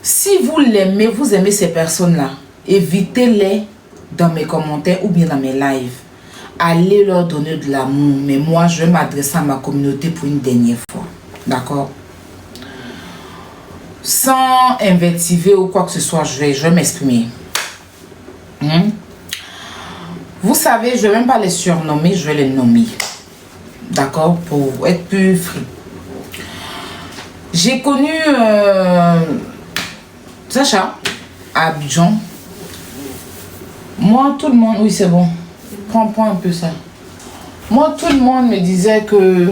Si vous l'aimez, vous aimez ces personnes-là, évitez-les dans mes commentaires ou bien dans mes lives. Allez leur donner de l'amour. Mais moi, je vais m'adresser à ma communauté pour une dernière fois. D'accord? Sans invectiver ou quoi que ce soit, je vais m'exprimer. Vous savez, je ne vais même pas les surnommer, je vais les nommer. D'accord? Pour être plus free. J'ai connu Sacha à Abidjan. Moi, tout le monde... Oui, c'est bon. Prends un peu ça. Moi, tout le monde me disait que...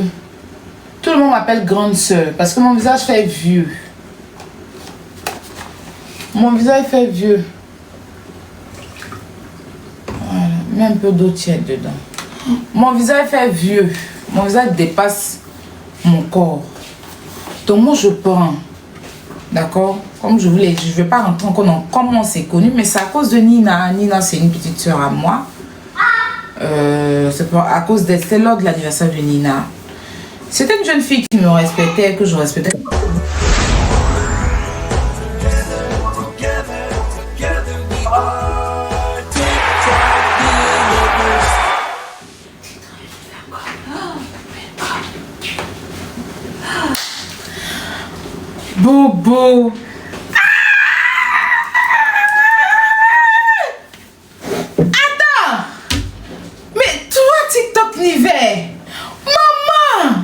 Tout le monde m'appelle grande sœur parce que mon visage fait vieux. Mon visage fait vieux. Voilà. Mets un peu d'eau tiède dedans. Mon visage fait vieux. Mon visage dépasse mon corps. Donc moi, je prends. D'accord? Comme je vous l'ai dit, je ne vais pas rentrer encore dans comment on s'est connu, mais c'est à cause de Nina. Nina, c'est une petite soeur à moi. C'est à cause de... C'était lors de l'anniversaire de Nina. C'était une jeune fille qui me respectait, que je respectais. Bobo. Attends. Mais toi, TikTok l'hiver. Maman.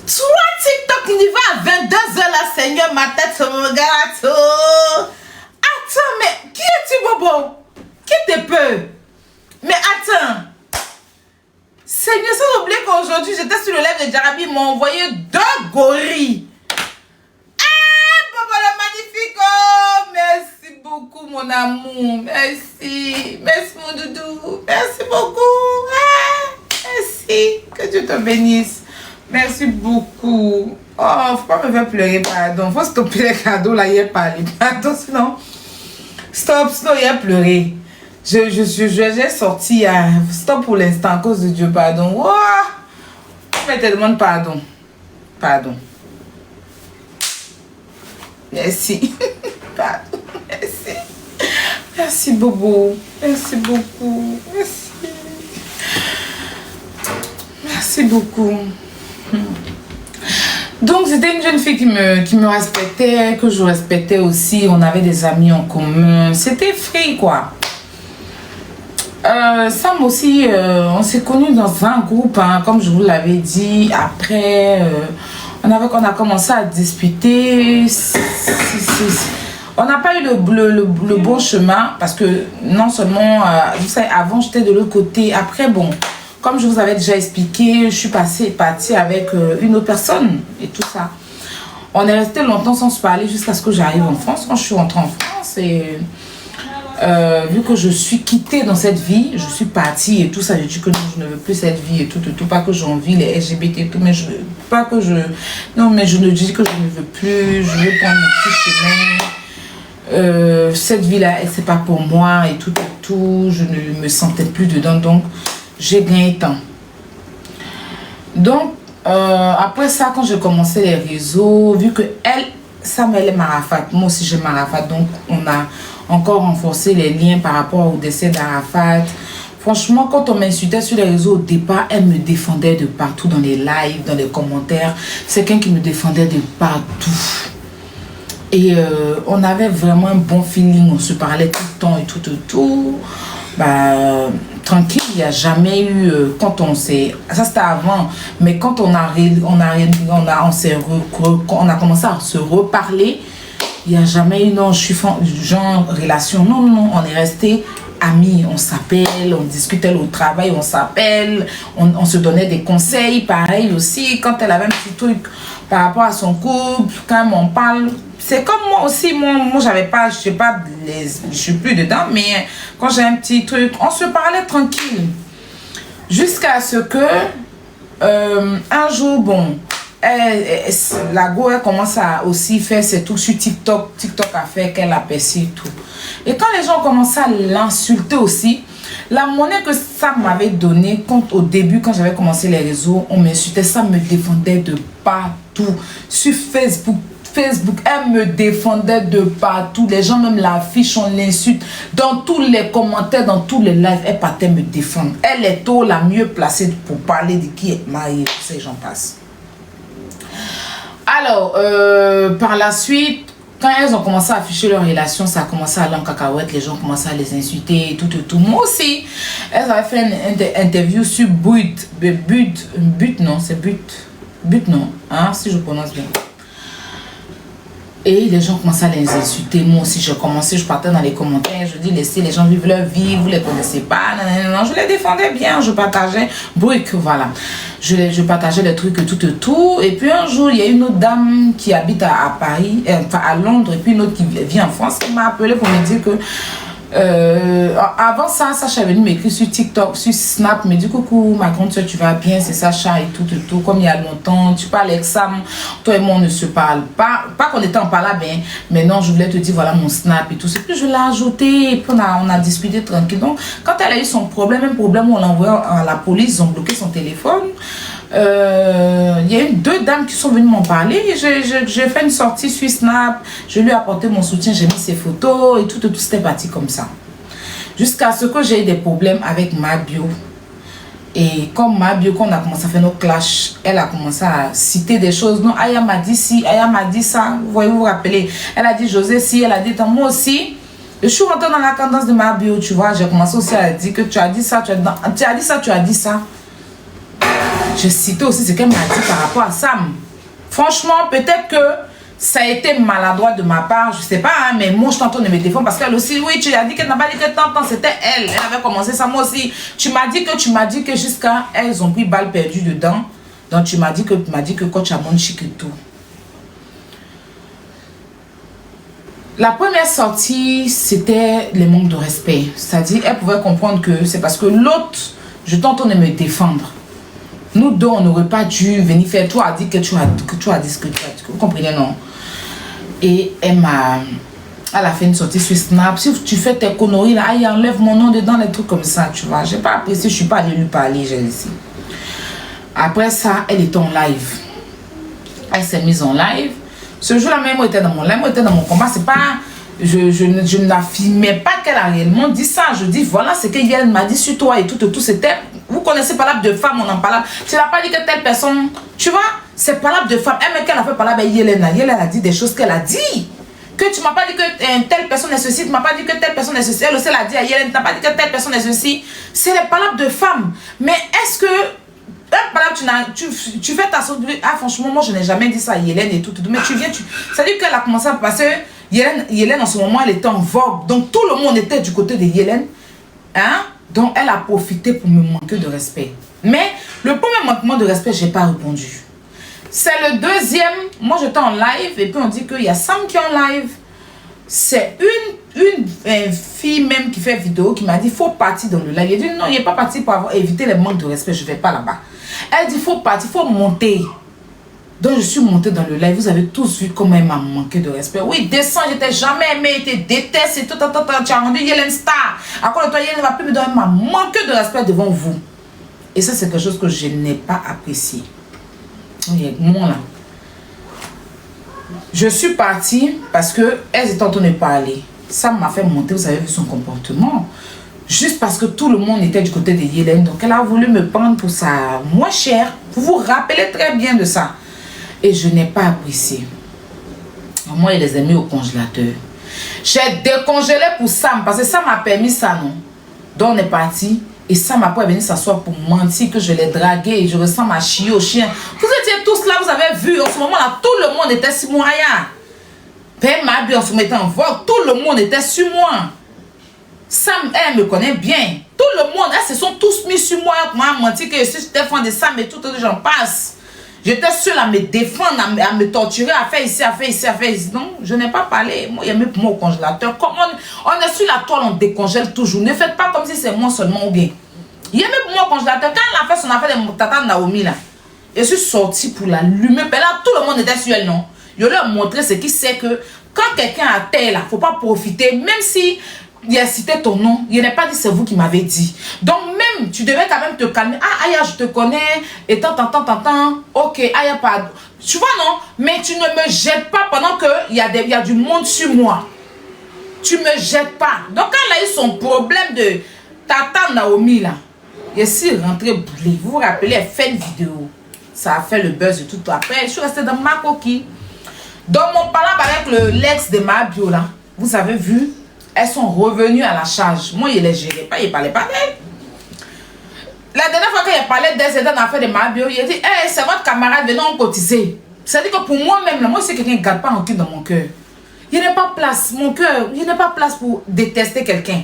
Toi, TikTok l'hiver à 22h là, Seigneur, ma tête sur mon gâteau. Attends, mais qui es-tu, Bobo? Qui te peut? Mais attends. Seigneur, sans oublier qu'aujourd'hui, j'étais sur le live de Jarabi, ils m'ont envoyé 2 gorilles. Merci beaucoup mon amour, merci mon doudou, merci beaucoup, merci, que Dieu te bénisse, merci beaucoup. Oh, faut pas me faire pleurer, pardon, faut stopper les cadeaux là, hier parler, pardon, sinon, stop, sinon hier pleurer. J'ai sorti, stop pour l'instant à cause de Dieu, pardon. Oh, je te demande pardon, merci. Pardon, merci. Merci Bobo. Merci beaucoup. Merci. Merci beaucoup. Donc c'était une jeune fille qui me respectait, que je respectais aussi. On avait des amis en commun. C'était free quoi. Sam aussi, on s'est connus dans un groupe, hein, comme je vous l'avais dit. Après, on a commencé à discuter. On n'a pas eu le bon chemin parce que non seulement, vous savez, avant j'étais de l'autre côté. Après, bon, comme je vous avais déjà expliqué, je suis partie avec une autre personne et tout ça. On est resté longtemps sans se parler jusqu'à ce que j'arrive en France. Quand je suis rentrée en France et vu que je suis quittée dans cette vie, je suis partie et tout ça, je dis que non, je ne veux plus cette vie et tout, pas que j'ai envie, les LGBT et tout, mais je pas que je... Non, mais je ne dis que je ne veux plus, je veux prendre mon petit chemin. Cette vie-là, c'est pas pour moi et tout, je ne me sentais plus dedans, donc j'ai gagné temps. Donc, après ça, quand j'ai commencé les réseaux, vu que Sam, elle est Marafat, moi aussi j'ai Marafat, donc on a encore renforcé les liens par rapport au décès d'Arafat. Franchement, quand on m'insultait sur les réseaux au départ, elle me défendait de partout, dans les lives, dans les commentaires. C'est quelqu'un qui me défendait de partout. Et on avait vraiment un bon feeling, on se parlait tout le temps et tout. Bah, tranquille, il n'y a jamais eu, quand on s'est, ça c'était avant, mais quand on a commencé à se reparler, il n'y a jamais eu, non, je suis genre relation, non, on est resté amis, on s'appelle, on discutait au travail, on s'appelle, on se donnait des conseils, pareil aussi, quand elle avait un petit truc par rapport à son couple, quand on parle, c'est comme moi aussi, moi j'avais pas, je sais pas, je suis plus dedans, mais quand j'ai un petit truc, on se parlait tranquille, jusqu'à ce que, un jour, bon, la go, elle commence à aussi faire ses trucs sur TikTok. TikTok a fait qu'elle a percé tout. Et quand les gens ont commencé à l'insulter aussi, la monnaie que ça m'avait donnée, au début, quand j'avais commencé les réseaux, on m'insultait, ça me défendait de partout. Sur Facebook, Facebook, elle me défendait de partout. Les gens même l'affichent, on l'insulte. Dans tous les commentaires, dans tous les lives, elle partait me défendre. Elle est la mieux placée pour parler de qui est marié. Ces gens passent. Alors, par la suite, quand elles ont commencé à afficher leur relation, ça a commencé à aller en cacahuète. Les gens commençaient à les insulter, tout. Moi aussi, elles avaient fait une interview sur But, non, c'est But, non, hein, si je prononce bien. Et les gens commençaient à les insulter. Moi aussi, je partais dans les commentaires. Je dis, laissez les gens vivre leur vie. Vous ne les connaissez pas. Non, je les défendais bien. Je partageais. Brick, voilà. Je partageais les trucs, tout. Et puis un jour, il y a une autre dame qui habite à Paris, enfin à Londres. Et puis une autre qui vit en France qui m'a appelé pour me dire que avant ça, Sacha est venu m'écrire sur TikTok, sur Snap, me dit coucou ma grande soeur, tu vas bien, c'est Sacha et tout, comme il y a longtemps, tu parles avec Sam, toi et moi on ne se parle pas qu'on était en parlant bien, mais non, je voulais te dire voilà mon Snap et tout, et puis je l'ai ajouté, et puis on a discuté tranquille. Donc quand elle a eu son problème, un problème où on l'a envoyé à la police, ils ont bloqué son téléphone. Il y a eu 2 dames qui sont venues m'en parler. J'ai fait une sortie sur Snap, je lui ai apporté mon soutien, j'ai mis ses photos et tout, c'était parti comme ça. Jusqu'à ce que j'ai eu des problèmes avec ma bio. Et comme ma bio, quand on a commencé à faire nos clashs, elle a commencé à citer des choses. Non, Aya m'a dit ci, Aya m'a dit ça. Vous voyez, vous vous rappelez. Elle a dit José si, elle a dit moi aussi. Je suis rentrée dans la cadence de ma bio, tu vois. J'ai commencé aussi à dire que tu as dit ça, tu as dit ça. Je citais aussi ce qu'elle m'a dit par rapport à Sam. Franchement, peut-être que ça a été maladroit de ma part, je sais pas, hein, mais moi je t'entends de me défendre parce qu'elle aussi, oui, tu as dit qu'elle n'a pas dit que tant, c'était elle. Elle avait commencé ça, moi aussi. Tu m'as dit que jusqu'à elles ont pris balle perdue dedans. Donc tu m'as dit que coach a mon chic et tout. La première sortie, c'était le manque de respect. C'est-à-dire, elle pouvait comprendre que c'est parce que l'autre, je t'entends de me défendre. Nous deux, on n'aurait pas dû venir faire. Toi, a dit que tu as dit ce que tu as dit. Vous comprenez, non? Et elle a fait une sortie sur Snap. Si tu fais tes conneries là, il enlève mon nom dedans, les trucs comme ça, tu vois. J'ai pas apprécié, je suis pas allée lui parler, j'ai ici. Après ça, elle était en live. Elle s'est mise en live. Ce jour-là, même, elle était dans mon live, elle était dans mon combat. C'est pas. Je n'affirmais pas qu'elle a réellement dit ça. Je dis, voilà ce qu'elle m'a dit sur toi et tout. C'était. Vous connaissez parole de femme, on en parle. Tu n'as pas dit que telle personne. Tu vois, c'est parole de femme. Elle, qu'elle a fait parler avec Yelena. Yelena a dit des choses qu'elle a dit. Que tu m'as pas dit que telle personne est ceci. Tu m'as pas dit que telle personne est ceci. Elle aussi, elle a dit à Yelena, tu n'as pas dit que telle personne est ceci. C'est les paroles de femme. Mais est-ce que. Tu fais ta sorte de... Ah, franchement, moi, je n'ai jamais dit ça à Yélène et tout. Mais tu viens, ça dit qu'elle a commencé à passer. Yélène, en ce moment, elle était en vogue. Donc, tout le monde était du côté de Yélène. Hein? Donc, elle a profité pour me manquer de respect. Mais, le premier manquement de respect, je n'ai pas répondu. C'est le deuxième. Moi, j'étais en live et puis on dit qu'il y a Sam qui est en live. C'est une fille même qui fait vidéo qui m'a dit, il faut partir dans le live. Il a dit, non, il n'est pas parti pour avoir évité les manques de respect. Je ne vais pas là-bas. Elle dit, il faut partir, il faut monter. Donc, je suis montée dans le live. Vous avez tous vu comment elle m'a manqué de respect. Oui, descends, je t'ai jamais aimé, je te déteste et tout. Tu as rendu Yélène Star. À quoi de toi, Yélène ne va plus me donner. Elle m'a manqué de respect devant vous. Et ça, c'est quelque chose que je n'ai pas apprécié. Oui, moi là. Je suis partie parce qu'elles étaient en train de parler. Ça m'a fait monter, vous avez vu son comportement. Juste parce que tout le monde était du côté de Yélène. Donc elle a voulu me prendre pour ça moins cher. Vous vous rappelez très bien de ça. Et je n'ai pas apprécié. Moi, je les ai mis au congélateur. J'ai décongelé pour Sam. Parce que ça m'a permis ça, non? Donc on est parti. Et Sam après est venu s'asseoir pour mentir que je l'ai dragué. Et je ressemble à chier au chien. Vous étiez tous là, vous avez vu. En ce moment-là, tout le monde était sur moi. Père Mabi, en ce moment, était en vogue. Tout le monde était sur moi. Sam, elle me connaît bien. Tout le monde, elles se sont tous mis sur moi. Moi, menti que je suis fan de Sam et tout, j'en passe. J'étais seule à me défendre, à me torturer, à faire ici, à faire ici, à faire ici. Non, je n'ai pas parlé. Moi, il y a même pour moi au congélateur. Comme on est sur la toile, on décongèle toujours. Ne faites pas comme si c'est moi seulement ou bien. Il y a même pour moi au congélateur. Quand elle a fait son affaire de tata Naomi, là, je suis sortie pour l'allumer. Mais là, tout le monde était sur elle, non? Je leur ai montré ce qui c'est que quand quelqu'un a terre, là, il ne faut pas profiter. Même si il a cité ton nom, il n'a pas dit c'est vous qui m'avez dit. Donc même, tu devais quand même te calmer. Ah, Aya, je te connais, et tant, ok, Aya, pardon. Tu vois, non? Mais tu ne me jettes pas pendant qu'il y a du monde sur moi. Tu me jettes pas. Donc quand elle a eu son problème de Tata Naomi, là, il est rentré brûlé. Vous vous rappelez, elle fait une vidéo. Ça a fait le buzz et tout. Après, je suis restée dans ma coquille. Donc mon palabre avec l'ex de ma bio, là, vous avez vu? Elles sont revenues à la charge. Moi, il ne les gérait pas, il ne parlait pas d'elle. La dernière fois qu'il parlait d'elle, c'était dans l'affaire de ma bio. Il a dit, hey, c'est votre camarade, venons cotiser. C'est-à-dire que pour moi-même, moi, c'est quelqu'un qui ne garde pas en cul dans mon cœur. Il n'y a pas place, mon cœur, il n'y a pas place pour détester quelqu'un.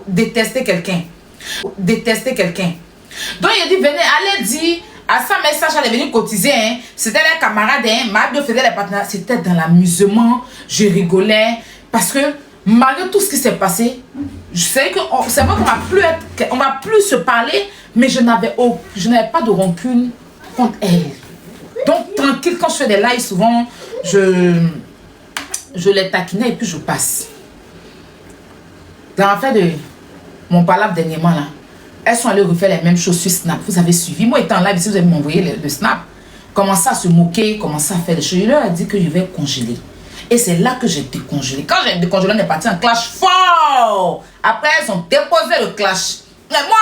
Détester quelqu'un. Détester quelqu'un. Donc, il a dit, venez, allez dire à ça, mais Sacha est venu cotiser. Hein. C'était les camarades, hein. Ma bio faisait les partenaires. C'était dans l'amusement. Je rigolais. Parce que, malgré tout ce qui s'est passé, je sais que c'est vrai qu'on va plus se parler, mais je n'avais pas de rancune contre elle. Donc tranquille, quand je fais des lives, souvent je les taquinais et puis je passe. Dans l'affaire de mon palabre dernièrement là, elles sont allées refaire les mêmes choses sur Snap. Vous avez suivi, moi étant en live, si vous avez m'envoyé le Snap, commencer à se moquer, commencer à faire des choses. Je leur ai dit que je vais congeler. Et c'est là que j'ai décongelé. Quand j'ai décongelé, on est parti en clash fort. Après, elles ont déposé le clash. Mais moi,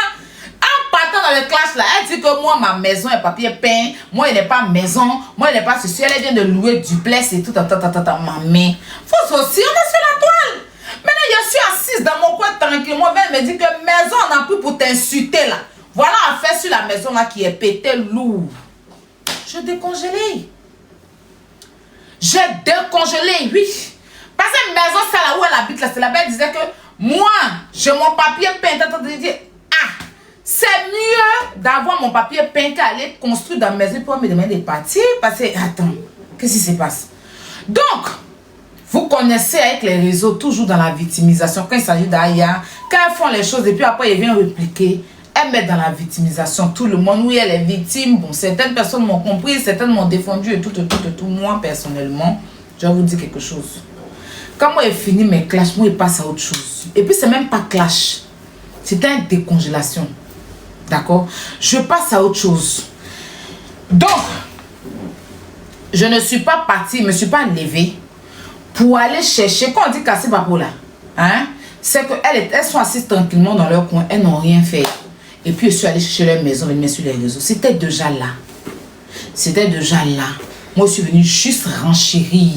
en partant dans le clash là, elle dit que moi, ma maison est papier peint. Moi, elle n'est pas maison. Moi, elle n'est pas ceci. Elle vient de louer duplex et tout. Ma main. Faut aussi, on est sur la toile. Maintenant, je suis assise dans mon coin tranquillement. Elle me dit que maison, on a plus pour t'insulter là. Voilà affaire sur la maison là qui est pété lourd. Je décongelé. J'ai décongelé, oui. Parce que maison, c'est là où elle habite, là. C'est là-bas, elle disait que moi, j'ai mon papier peint. Ah, c'est mieux d'avoir mon papier peint qu'aller construire dans la maison pour me demander de partir. Parce que, attends, qu'est-ce qui se passe? Donc, vous connaissez avec les réseaux, toujours dans la victimisation. Quand il s'agit d'Aya, quand elles font les choses et puis après, ils viennent répliquer. Elles mettent dans la victimisation tout le monde. Oui, elle est victime. Bon, certaines personnes m'ont compris, certaines m'ont défendu et tout. Moi, personnellement, je vais vous dire quelque chose. Quand moi, j'ai fini mes clashs, moi, je passe à autre chose. Et puis, c'est même pas clash. C'était une décongélation. D'accord? Je passe à autre chose. Donc, je ne suis pas partie, je ne me suis pas levée pour aller chercher. Quand on dit casser Bapo là, hein, c'est qu'elles sont assises tranquillement dans leur coin, elles n'ont rien fait. Et puis je suis allée chercher leur maison, venir sur les réseaux. C'était déjà là. C'était déjà là. Moi, je suis venue juste renchérir.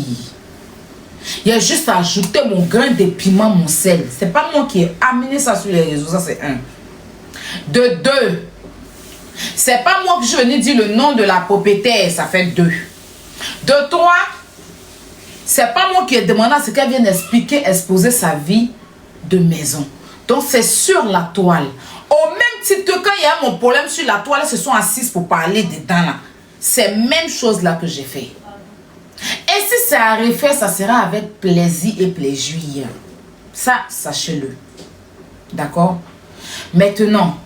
Il y a juste à ajouter mon grain de piment, mon sel. C'est pas moi qui ai amené ça sur les réseaux. Ça, c'est un. De deux. C'est pas moi que je venais dire le nom de la propriétaire. Ça fait deux. De trois. C'est pas moi qui ai demandé à ce qu'elle vienne expliquer, exposer sa vie de maison. Donc, c'est sur la toile. Au même titre que quand il y a mon problème sur la toile, elles se sont assises pour parler dedans là. C'est même chose là que j'ai fait. Et si c'est à refaire, ça sera avec plaisir et plaisir. Ça, sachez-le. D'accord? Maintenant,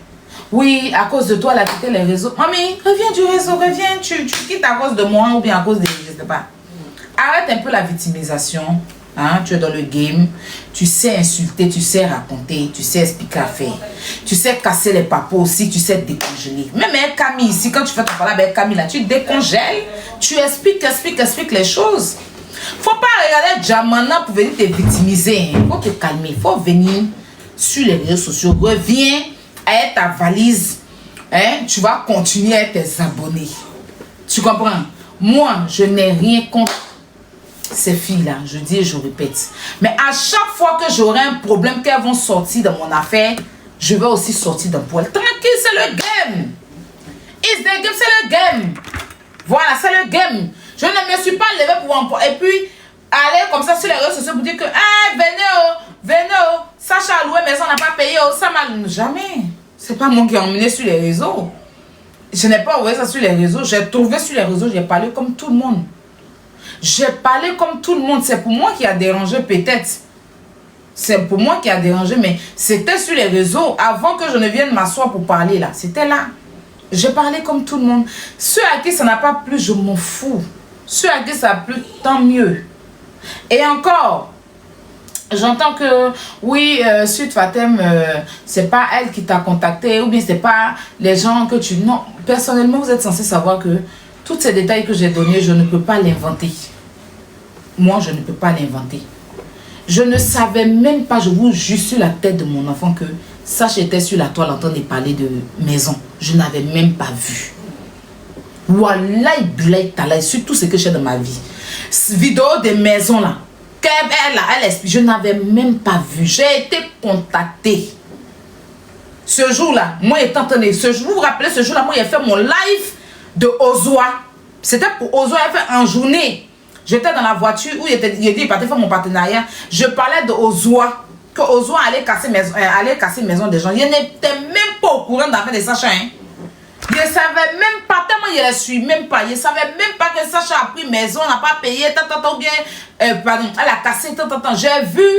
oui, à cause de toi, elle a quitté les réseaux. Mamie, reviens du réseau, reviens. Tu quittes à cause de moi ou bien à cause de... Je sais pas. Arrête un peu la victimisation. Hein, tu es dans le game, tu sais insulter, tu sais raconter, tu sais expliquer à faire. Tu sais casser les papos aussi, tu sais décongeler. Même avec Camille ici, quand tu fais ton parler avec Camille là, tu décongèles, tu expliques les choses. Faut pas regarder Jamana pour venir te victimiser. Hein. Faut te calmer, faut venir sur les réseaux sociaux. Reviens avec ta valise. Hein, tu vas continuer avec tes abonnés. Tu comprends? Moi, je n'ai rien contre ces filles-là, je dis et je répète. Mais à chaque fois que j'aurai un problème qu'elles vont sortir de mon affaire, je vais aussi sortir d'un poil. Tranquille, c'est le game. It's the game, c'est le game. Voilà, c'est le game. Je ne me suis pas levée pour en... Et puis, aller comme ça sur les réseaux sociaux pour dire que, hey, venez, Sacha a loué maison, on n'a pas payé, ça m'a... Jamais. C'est pas moi qui ai emmené sur les réseaux. Je n'ai pas envoyé ça sur les réseaux. J'ai trouvé sur les réseaux, j'ai parlé comme tout le monde. J'ai parlé comme tout le monde. C'est pour moi qui a dérangé peut-être. C'est pour moi qui a dérangé. Mais c'était sur les réseaux. Avant que je ne vienne m'asseoir pour parler là. C'était là. J'ai parlé comme tout le monde. Ceux à qui ça n'a pas plu, je m'en fous. Ceux à qui ça a plu, tant mieux. Et encore, J'entends que, oui, Sud Fatem, c'est pas elle qui t'a contacté, ou bien c'est pas les gens que tu... Non, personnellement, vous êtes censé savoir que tous ces détails que j'ai donnés, je ne peux pas l'inventer. Moi, je ne peux pas l'inventer. Je ne savais même pas, je vous jure sur la tête de mon enfant que Sacha était sur la toile en train de parler de maison. Je n'avais même pas vu. Wallahi, billahi, talahi, sur tout ce que j'ai dans ma vie. Vidéo des maisons là. Je n'avais même pas vu. J'ai été contactée. Ce jour-là, moi étant donné, vous vous rappelez, ce jour-là, moi j'ai fait mon live de Ozwa. C'était pour Ozwa, j'ai fait en journée. J'étais dans la voiture où il dit il partait faire mon partenariat. Je parlais de Ozwa. Que Ozwa allait casser maison des gens. Il n'était même pas au courant d'affaire de Sacha. Hein. Je ne savais même pas, tellement il ne suit même pas. Je ne savais même pas que Sacha a pris maison, n'a pas payé, ou bien, pardon, elle a cassé, J'ai vu,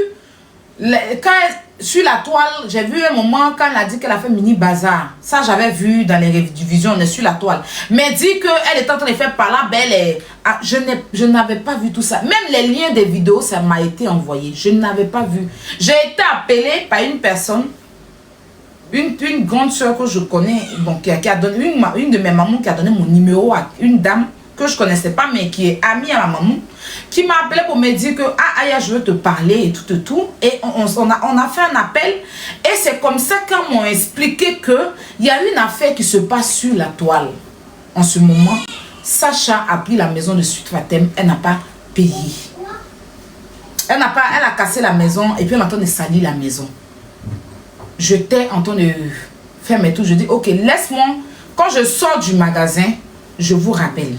sur la toile, j'ai vu un moment quand elle a dit qu'elle a fait mini bazar. Ça, j'avais vu dans les révisions, on est sur la toile. Mais dit qu'elle est en train de faire par là, belle. Je n'avais pas vu tout ça. Même les liens des vidéos, ça m'a été envoyé. Je n'avais pas vu. J'ai été appelée par une personne. Une grande soeur que je connais, bon, qui a donné une de mes mamans qui a donné mon numéro à une dame que je ne connaissais pas, mais qui est amie à ma maman, qui m'a appelé pour me dire que ah Aya, je veux te parler et tout. Et on a fait un appel. Et c'est comme ça qu'on m'a expliqué qu'il y a une affaire qui se passe sur la toile. En ce moment, Sacha a pris la maison de Sud Fatem, elle n'a pas payé. Elle a cassé la maison et puis elle est en train de salir la maison. J'étais en train de faire mes tours. Je dis, ok, laisse-moi. Quand je sors du magasin, je vous rappelle.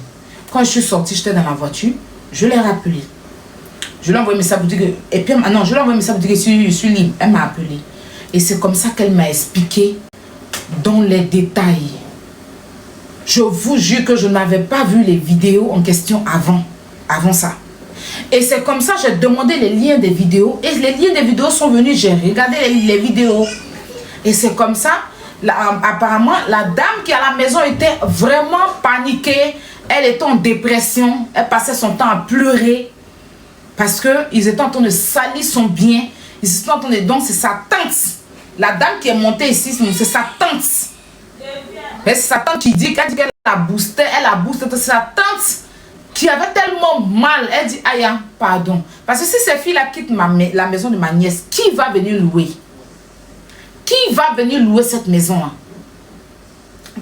Quand je suis sortie, j'étais dans la voiture. Je l'ai rappelé. Je lui ai envoyé un message pour dire que... Et puis, non, je lui ai envoyé un message pour dire que je suis libre. Elle m'a appelé. Et c'est comme ça qu'elle m'a expliqué dans les détails. Je vous jure que je n'avais pas vu les vidéos en question avant ça. Et c'est comme ça que j'ai demandé les liens des vidéos. Et les liens des vidéos sont venus, j'ai regardé les vidéos. Et c'est comme ça, apparemment, la dame qui est à la maison était vraiment paniquée. Elle était en dépression. Elle passait son temps à pleurer. Parce qu'ils étaient en train de salir son bien. Ils étaient en train de... Donc c'est sa tante. La dame qui est montée ici, c'est sa tante. Mais c'est sa tante qui dit qu'elle a boosté. Elle a boosté. C'est sa tante qui avait tellement mal. Elle dit, Aya, pardon. Parce que si ces filles-là quittent la maison de ma nièce, qui va venir louer? Qui va venir louer cette maison-là?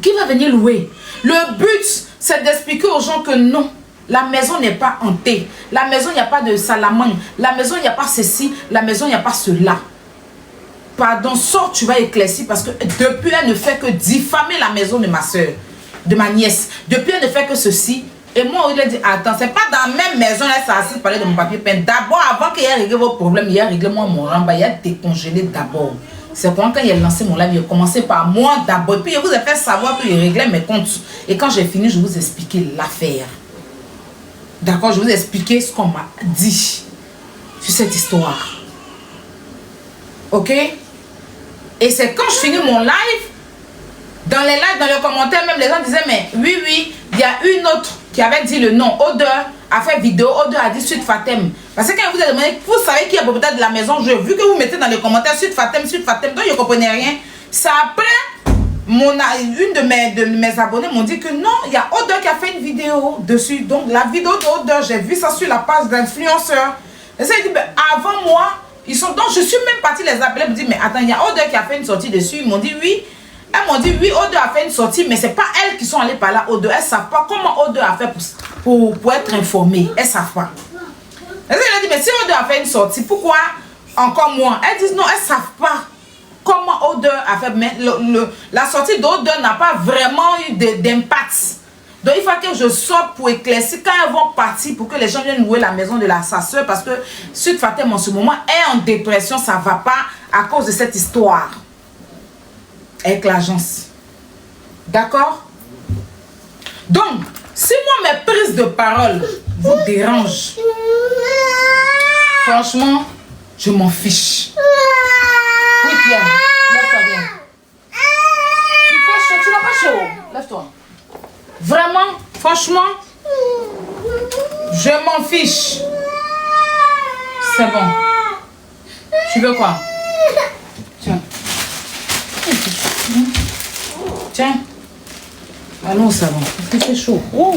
Qui va venir louer? Le but, c'est d'expliquer aux gens que non, la maison n'est pas hantée. La maison, il n'y a pas de salamandre. La maison, il n'y a pas ceci. La maison, il n'y a pas cela. Pardon, sors, tu vas éclaircir parce que depuis, elle ne fait que diffamer la maison de ma soeur, de ma nièce. Depuis, elle ne fait que ceci. Et moi, il a dit, attends, c'est pas dans la même maison, elle s'est assise parler de mon papier peint. D'abord, avant qu'il ait réglé vos problèmes, il a réglé moi mon ramba, il a décongelé d'abord. C'est quand il a lancé mon live, il a commencé par moi d'abord. Puis, il vous a fait savoir qu'il réglait mes comptes. Et quand j'ai fini, je vous ai expliqué l'affaire. D'accord, je vous ai expliqué ce qu'on m'a dit sur cette histoire. Ok? Et c'est quand je finis mon live, dans les lives, dans les commentaires, même les gens disaient, mais oui, il y a une autre qui avait dit le nom. Odeur a fait vidéo, Odeur a dit Sud Fatem. Parce que quand vous avez demandé, vous savez qui est propriétaire de la maison, j'ai vu que vous mettez dans les commentaires Sud Fatem, donc je ne comprenais rien. C'est après, une de mes abonnés m'ont dit que non, il y a Odeur qui a fait une vidéo dessus. Donc la vidéo d'Odeur, j'ai vu ça sur la page d'influenceur. Et ça, il dit, ben, avant moi, ils sont donc, je suis même partie les appeler, me dire, mais attends, il y a Odeur qui a fait une sortie dessus. Ils m'ont dit oui. Elles m'ont dit oui, Odeur a fait une sortie, mais ce n'est pas elles qui sont allées par là. Odeur, elles ne savent pas comment Odeur a fait pour être informée. Elles ne savent pas. Elle a dit, mais si Odeur a fait une sortie, pourquoi encore moi? Elles disent non, elles ne savent pas comment Odeur a fait. Mais la sortie d'Odeur n'a pas vraiment eu d'impact. Donc il faut que je sorte pour éclaircir quand elles vont partir pour que les gens viennent louer la maison de sa soeur. Parce que Sud Fatem en ce moment est en dépression, ça ne va pas à cause de cette histoire. Avec l'agence. D'accord? Donc, si moi mes prises de parole vous dérangent, franchement, je m'en fiche. Oui, Pierre, lève-toi bien. Il fait chaud, tu n'as pas chaud. Lève-toi. Vraiment, franchement, je m'en fiche. C'est bon. Tu veux quoi? Tiens. Tiens. Allons au salon. Il fait chaud. Oh.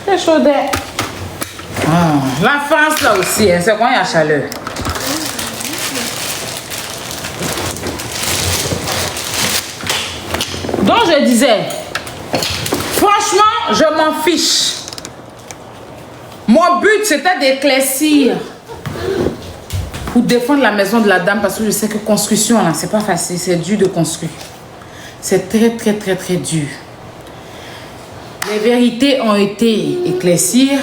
C'est chaud. La France là aussi, hein, c'est quand il y a chaleur. Donc je disais, franchement, je m'en fiche. Mon but c'était d'éclaircir pour défendre la maison de la dame parce que je sais que construction là, c'est pas facile, c'est dur de construire. C'est très dur. Les vérités ont été éclaircies.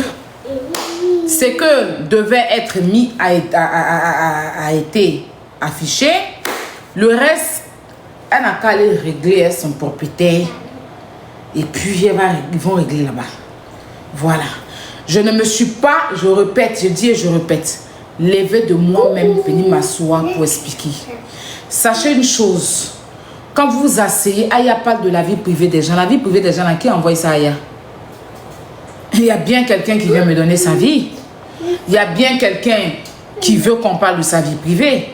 Ce que devait être mis a été affiché. Le reste, elle n'a qu'à aller régler son propriétaire. Et puis, ils vont régler là-bas. Voilà. Je ne me suis pas, je répète, je dis et je répète, levé de moi-même, venir m'asseoir pour expliquer. Sachez une chose. Quand vous vous asseyez, Aya parle de la vie privée des gens. La vie privée des gens, là, qui envoie ça à Aya? Il y a bien quelqu'un qui vient me donner sa vie. Il y a bien quelqu'un qui veut qu'on parle de sa vie privée.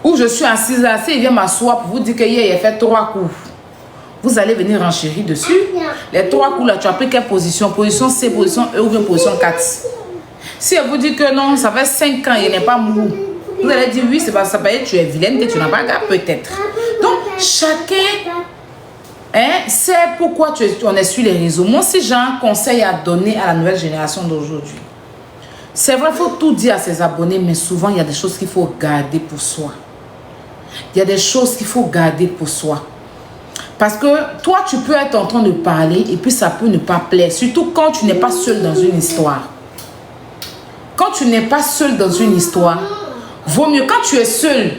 Ou je suis assise là, il vient m'asseoir pour vous dire qu'il a fait 3 coups. Vous allez venir enchérir dessus. Les 3 coups là, tu as pris quelle position? Position C, position E ou bien position 4. Si elle vous dit que non, ça fait 5 ans, il n'est pas mou. Vous allez dire oui, c'est pas ça, tu es vilaine, que tu n'as pas de gars, peut-être. Donc, chacun sait pourquoi on est sur les réseaux. Moi, si j'ai un conseil à donner à la nouvelle génération d'aujourd'hui, c'est vrai, il faut tout dire à ses abonnés, mais souvent, il y a des choses qu'il faut garder pour soi. Il y a des choses qu'il faut garder pour soi. Parce que toi, tu peux être en train de parler et puis ça peut ne pas plaire. Surtout quand tu n'es pas seul dans une histoire. Quand tu n'es pas seul dans une histoire, vaut mieux quand tu es seul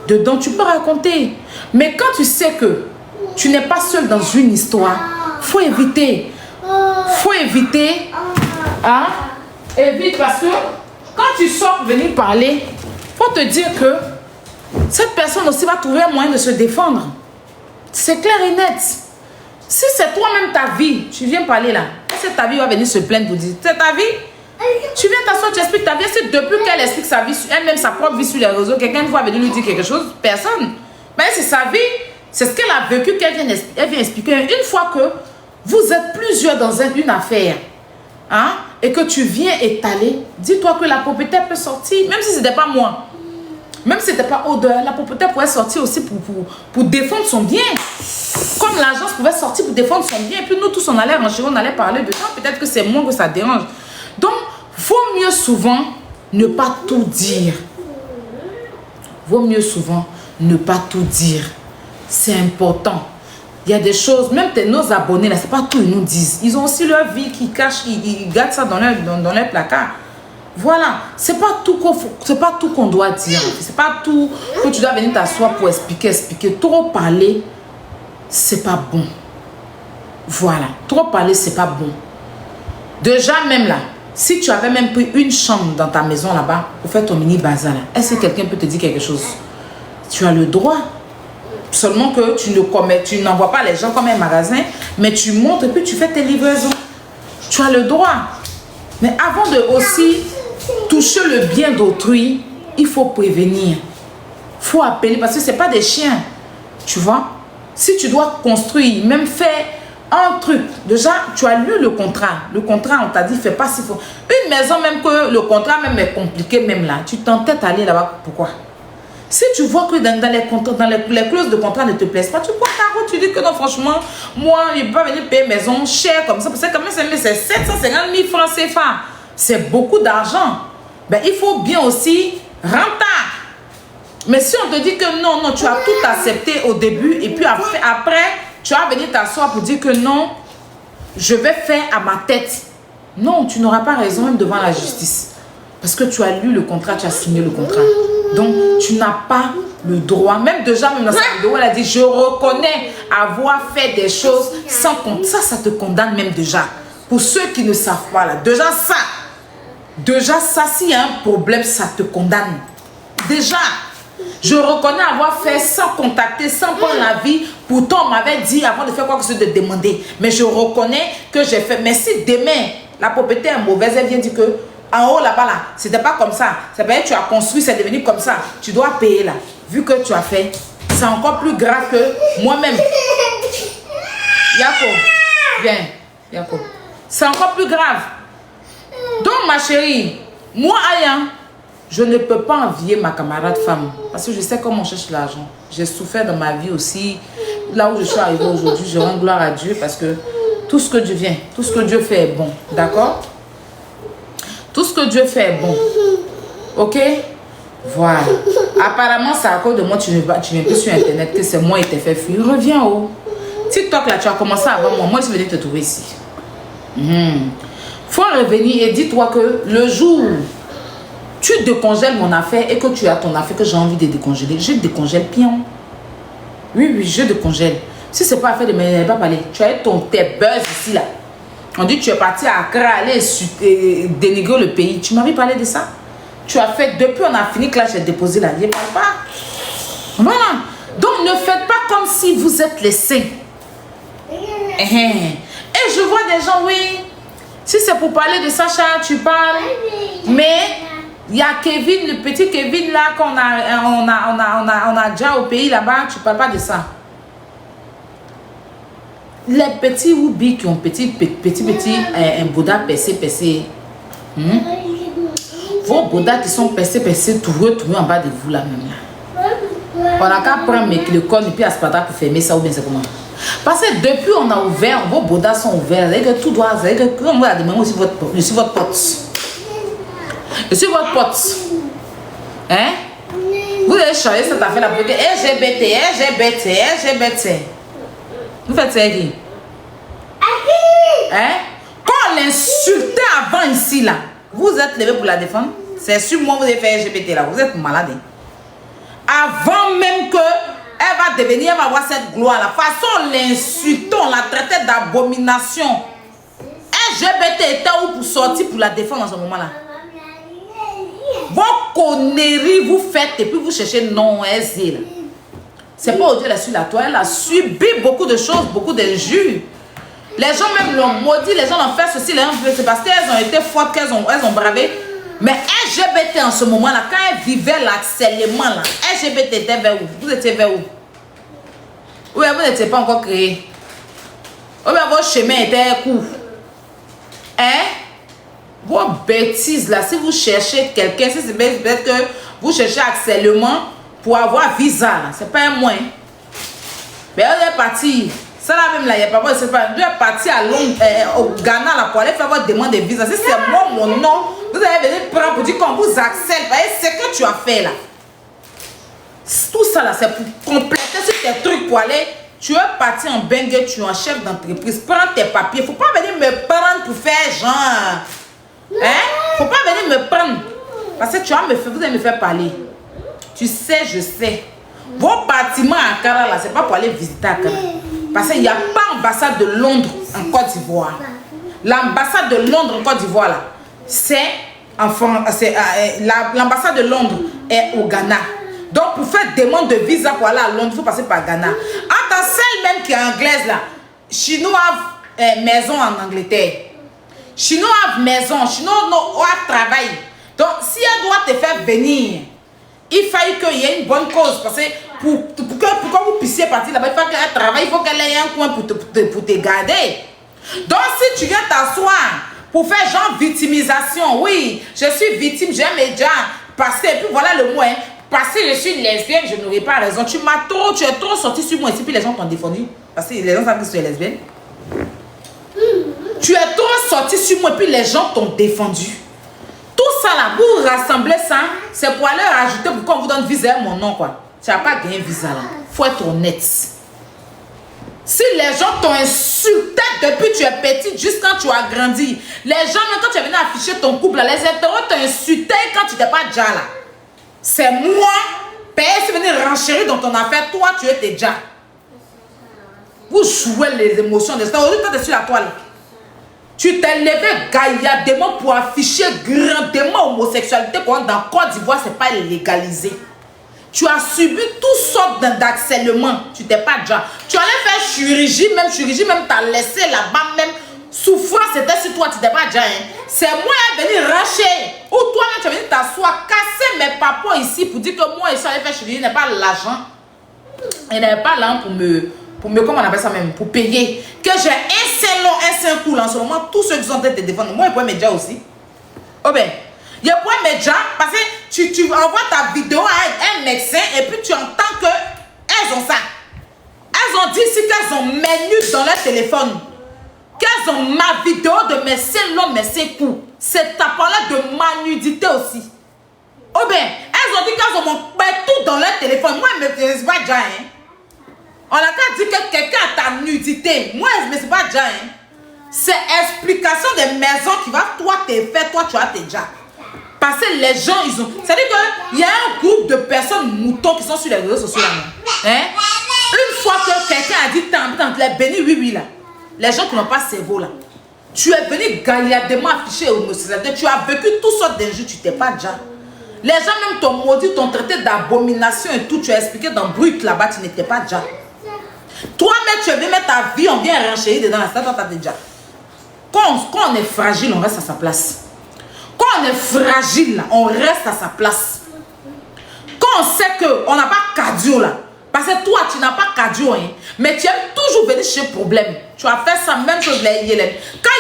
dedans, tu peux raconter. Mais quand tu sais que tu n'es pas seul dans une histoire, faut éviter. Faut éviter. Hein? Évite parce que quand tu sors pour venir parler, faut te dire que cette personne aussi va trouver un moyen de se défendre. C'est clair et net. Si c'est toi-même ta vie, tu viens parler là, c'est ta vie va venir se plaindre pour dire, c'est ta vie. Tu viens t'asseoir, tu expliques ta vie. C'est depuis qu'elle explique sa vie, elle-même sa propre vie sur les réseaux, quelqu'un va venir lui dire quelque chose, personne. Mais c'est sa vie, c'est ce qu'elle a vécu qu'elle vient expliquer. Une fois que vous êtes plusieurs dans une affaire, hein, et que tu viens étaler, dis-toi que la propriétaire peut sortir, même si ce n'était pas moi. Même si ce n'était pas Odeur, la propriétaire pourrait sortir aussi pour défendre son bien. Comme l'agence pouvait sortir pour défendre son bien. Et puis nous tous, on allait ranger, on allait parler de ça. Peut-être que c'est moi que ça dérange. Donc, vaut mieux souvent ne pas tout dire. Vaut mieux souvent ne pas tout dire. C'est important. Il y a des choses, même nos abonnés, là, c'est pas tout, ils nous disent. Ils ont aussi leur vie qui cache, ils gardent ça dans leur placard. Voilà, c'est pas tout qu'on doit dire. C'est pas tout que tu dois venir t'asseoir pour expliquer. Trop parler, c'est pas bon. Voilà, trop parler, c'est pas bon. Déjà même là, si tu avais même pris une chambre dans ta maison là-bas pour faire ton mini bazar là, est-ce que quelqu'un peut te dire quelque chose? Tu as le droit. Seulement que tu n'envoies pas les gens comme un magasin, mais tu montes et puis tu fais tes livraisons. Tu as le droit. Mais avant de aussi toucher le bien d'autrui, il faut prévenir. Il faut appeler parce que ce n'est pas des chiens. Tu vois? Si tu dois construire, même faire un truc. Déjà, tu as lu le contrat. Le contrat, on t'a dit, fais pas si faut. Une maison, même que le contrat même est compliqué, même là. Tu t'entêtes à aller là-bas. Pourquoi? Si tu vois que dans les clauses de contrat ne te plaisent pas, tu prends ta route, tu dis que non, franchement, moi, je ne peux pas venir payer maison chère comme ça. Parce que quand même, c'est 750 000 francs CFA. C'est beaucoup d'argent. Ben, il faut bien aussi rentable. Mais si on te dit que non, tu as tout accepté au début et puis après, tu vas venir t'asseoir pour dire que non, je vais faire à ma tête. Non, tu n'auras pas raison même devant la justice. Parce que tu as lu le contrat, tu as signé le contrat. Donc, tu n'as pas le droit. Même déjà, même dans sa vidéo, elle a dit, je reconnais avoir fait des choses sans compte. Ça te condamne même déjà. Pour ceux qui ne savent pas, là, déjà ça, s'il y a un problème, ça te condamne. Déjà. Je reconnais avoir fait sans contacter, sans prendre l'avis. Pourtant, on m'avait dit avant de faire quoi que ce soit de demander. Mais je reconnais que j'ai fait. Mais si demain, la propriété est mauvaise, elle vient dire que en haut là-bas, là, c'était pas comme ça. C'est pas que tu as construit, c'est devenu comme ça. Tu dois payer là. Vu que tu as fait, c'est encore plus grave que moi-même. Yako, viens. Yako. C'est encore plus grave. Donc, ma chérie, moi, Aya, je ne peux pas envier ma camarade femme. Parce que je sais comment on cherche l'argent. J'ai souffert dans ma vie aussi. Là où je suis arrivée aujourd'hui, je rends gloire à Dieu parce que tout ce que Dieu vient, tout ce que Dieu fait est bon. D'accord? Tout ce que Dieu fait est bon. Ok? Voilà. Apparemment, c'est à cause de moi, tu n'es plus sur Internet, que c'est moi qui t'ai fait fuir. Reviens au TikTok, là, tu as commencé avant moi. Moi, je suis venue te trouver ici. Faut revenir et dis-toi que le jour où tu décongèles mon affaire et que tu as ton affaire que j'ai envie de décongeler, je décongèle pion. Oui, oui, je décongèle. Si c'est pas affaire de me pas parler, tu as tes buzz ici, là. On dit que tu es parti à Accra, aller dénigrer le pays. Tu m'avais parlé de ça? Tu as fait, depuis on a fini que là, j'ai déposé la vie. Parle pas. Voilà. Donc, ne faites pas comme si vous êtes les saints. Et je vois des gens, oui. Si c'est pour parler de Sacha, tu parles. Mais il y a Kevin, le petit Kevin là, qu'on a déjà au pays là-bas, tu parles pas de ça. Les petits Woubi qui ont petit un Bouddha percé. Vos Bouddhas qui sont percés, toureux en bas de vous là même là. On a qu'à prendre le corps et puis Aspada pour fermer ça ou bien c'est comment. Parce que depuis on a ouvert, vos Bouddhas sont ouverts, que tout doit, que comme vous la demandez aussi je suis votre pote. Je suis votre pote. Hein? Vous avez changé cette affaire là pour que LGBT. Vous faites ça qui? Hein? Quand on l'insultait avant ici là, vous êtes levé pour la défendre? C'est sûr, moi vous avez fait LGBT là, vous êtes malade. Avant même que elle va devenir, elle va avoir cette gloire là. De toute façon, l'insultait, on la traitait d'abomination. LGBT était où pour sortir pour la défendre en ce moment là? Vos conneries vous faites et puis vous cherchez non, elle là. C'est pas aujourd'hui elle a su la toile, elle a subi beaucoup de choses, beaucoup d'injures. Les gens même l'ont maudit, les gens l'ont fait ceci, c'est parce qu'elles ont été fortes, elles ont bravé. Mais LGBT en ce moment-là, quand elles vivaient l'harcèlement là, LGBT était vers où? Vous étiez vers où? Oui, vous n'étiez pas encore créé. Oui, mais votre chemin était court. Hein? Vos bêtises là, si vous cherchez quelqu'un, si c'est peut-être que vous cherchez harcèlement pour avoir visa là, c'est pas un moins. Mais on est parti. Ça là même là, il n'y a pas de c'est pas. Vous êtes parti à Londres, au Ghana là, pour aller faire votre demande de visa. Si c'est moi, mon nom, vous allez venir prendre pour dire qu'on vous harcèle. C'est ce que tu as fait là. Tout ça là, c'est pour compléter ces trucs pour aller. Tu es parti en bengue, tu es un chef d'entreprise. Prends tes papiers. Il ne faut pas venir me prendre pour faire genre. Hein? Faut pas venir me prendre. Parce que tu vas me faire, vous allez me faire parler. Tu sais, je sais. Vos bâtiments à Accra là, c'est pas pour aller visiter Accra. Parce qu'il n'y a pas ambassade de Londres en Côte d'Ivoire. L'ambassade de Londres en Côte d'Ivoire là, c'est l'ambassade de Londres est au Ghana. Donc pour faire demande de visa pour aller à Londres, il faut passer par Ghana. Attends, celle même qui est anglaise là, Chinois a maison en Angleterre. Chinois a maison, Chinois a travail. Donc si elle doit te faire venir, il faille qu'il y ait une bonne cause. Parce que pour que vous puissiez partir là-bas, il faut qu'elle travaille, il faut qu'elle ait un coin pour te garder. Donc si tu viens t'asseoir pour faire genre victimisation, oui, je suis victime, j'ai un média passé, et puis voilà le mot, hein, parce que je suis lesbienne, je n'aurais pas raison. Tu es trop sorti sur moi ici, puis les gens t'ont défendu. Parce que les gens savent que tu es lesbienne. Tu es trop sorti sur moi, puis les gens t'ont défendu. Tout ça là, vous rassemblez ça, c'est pour aller rajouter pour qu'on vous donne visa mon nom quoi. Tu n'as pas gagné visa là. Faut être honnête. Si les gens t'ont insulté depuis que tu es petite jusqu'à quand tu as grandi, les gens même quand tu es venu afficher ton couple là, les hétéros t'ont insulté quand tu n'étais pas déjà là. C'est moi, père, c'est venu renchérir dans ton affaire, toi tu étais déjà. Vous jouez les émotions de ça. Aujourd'hui, toi tu es sur la toile. Tu t'es levé gaillardement pour afficher grandement l'homosexualité quand dans Côte d'Ivoire, ce n'est pas légalisé. Tu as subi toutes sortes d'harcèlement. Tu t'es pas déjà. Tu allais faire chirurgie, même t'as laissé là-bas, même souffrance, c'était sur toi, tu t'es pas déjà. Hein. C'est moi qui est venu racher. Ou toi-même, tu es venu t'asseoir, casser mes papas ici pour dire que moi, ici, j'allais faire chirurgie, il n'y a pas l'argent. Il n'y avait pas l'argent pour me, comment on appelle ça même, pour payer. Que j'ai un seul long, un seul coup là, en ce moment, tous ceux qui sont en train de te défendre, moi, ils pourraient m'aider aussi. Oh ben. Il y a quoi média parce que tu envoies ta vidéo à un médecin et puis tu entends que elles ont ça. Elles ont dit ici qu'elles ont menu dans leur téléphone. Qu'elles ont ma vidéo de mes seins longs, mes seins courts. C'est ta parole de ma nudité aussi. Oh bien, elles ont dit qu'elles ont mon tout dans leur téléphone. Moi, je ne me connais pas déjà. Hein. On a qu'à dire que quelqu'un a ta nudité. Moi, je ne me sais pas déjà. Hein. C'est explication des maisons qui va, toi, t'es fait, toi, tu as déjà. Parce que les gens, ils ont... C'est-à-dire qu'il y a un groupe de personnes moutons qui sont sur les réseaux sociaux là. Hein? Une fois que quelqu'un a dit, t'es béni, oui, là. Les gens qui n'ont pas cerveau là. Tu es venu gaillardement afficher homosexualité. Tu as vécu toutes sortes d'injures, tu t'es pas déjà. Les gens même t'ont maudit, t'ont traité d'abomination et tout. Tu as expliqué dans Brut là-bas, tu n'étais pas déjà. Toi-même, tu es venu mettre ta vie, on vient renchérir dedans la stade, toi, t'as déjà. Quand on est fragile, on reste à sa place. Quand on est fragile, là, on reste à sa place. Quand on sait qu'on n'a pas cardio là, parce que toi, tu n'as pas cardio, hein, mais tu aimes toujours venir chez problème. Tu as fait ça, même chose les Yélène. Quand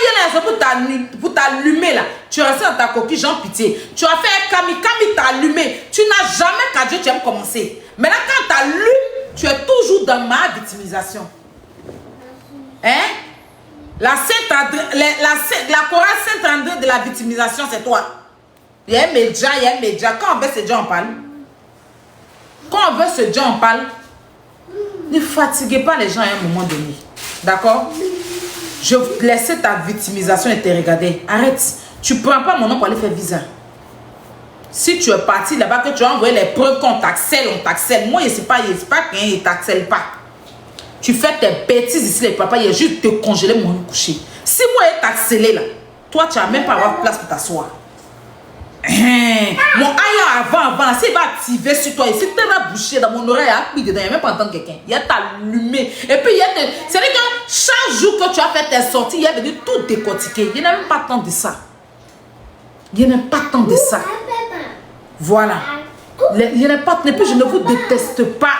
Yélène pour t'allumer là, tu restes dans ta coquille, Jean Pitié. Tu as fait un Kami t'a allumé. Tu n'as jamais cardio, tu aimes commencer. Maintenant, quand tu allumes, tu es toujours dans ma victimisation. Hein? La chorale Saint-André de la victimisation, c'est toi. Il y a un média, Quand on veut ce Dieu, on parle. Quand on veut ce Dieu, on parle. Ne fatiguez pas les gens à un moment donné. D'accord? Je laissais ta victimisation et te regarder. Arrête. Tu ne prends pas mon nom pour aller faire visa. Si tu es parti là-bas, que tu as envoyé les preuves qu'on t'accèle, on t'accèle. Moi, je ne sais pas qu'il ne t'accèle pas. Tu fais tes bêtises ici, les papas, il y a juste te congeler mon coucher. Si moi, je t'accélé là, toi, tu n'as même pas avoir place pour t'asseoir. Mon aïe avant, là, s'il va activer sur toi, ici, tu vas boucher dans mon oreille, il n'y a même pas entendre quelqu'un. Il y a t'allumé. Et puis, c'est-à-dire que chaque jour que tu as fait tes sorties, il y a venu tout décortiquer. Il n'y a même pas tant de ça. Il n'y a pas tant de ça. Voilà. Il n'y a pas tant de ça. Je ne vous déteste pas.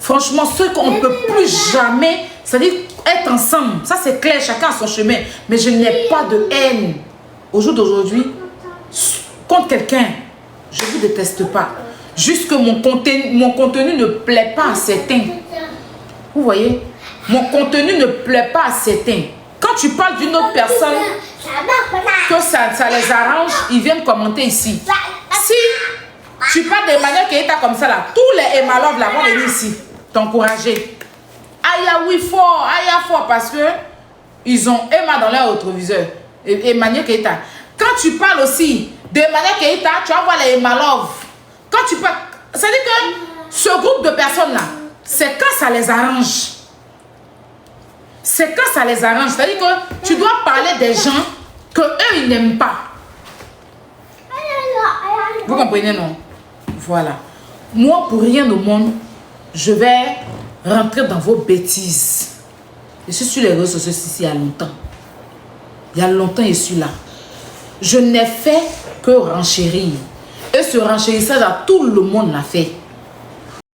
Franchement, ceux qu'on ne peut plus jamais, c'est-à-dire être ensemble, ça c'est clair, chacun a son chemin. Mais je n'ai pas de haine. Au jour d'aujourd'hui, contre quelqu'un, je ne vous déteste pas. Juste que mon contenu ne plaît pas à certains. Vous voyez? Mon contenu ne plaît pas à certains. Quand tu parles d'une autre personne, que ça les arrange, ils viennent commenter ici. Si tu parles de manière qui est comme ça là, tous les Emma-Love là vont venir ici t'encourager. Aïe oui fort, parce que ils ont Emma dans leur rétroviseur. Et manière qui est quand tu parles aussi de manière qui est tu vas voir les Emma-Love. Quand tu parles, c'est-à-dire que ce groupe de personnes là, c'est quand ça les arrange. C'est quand ça les arrange. C'est-à-dire que tu dois parler des gens que eux ils n'aiment pas. Vous comprenez, non? Voilà. Moi, pour rien au monde, je vais rentrer dans vos bêtises. Je suis sur les réseaux sociaux ici il y a longtemps. Il y a longtemps, je suis là. Je n'ai fait que renchérir. Et ce renchérissage, tout le monde l'a fait.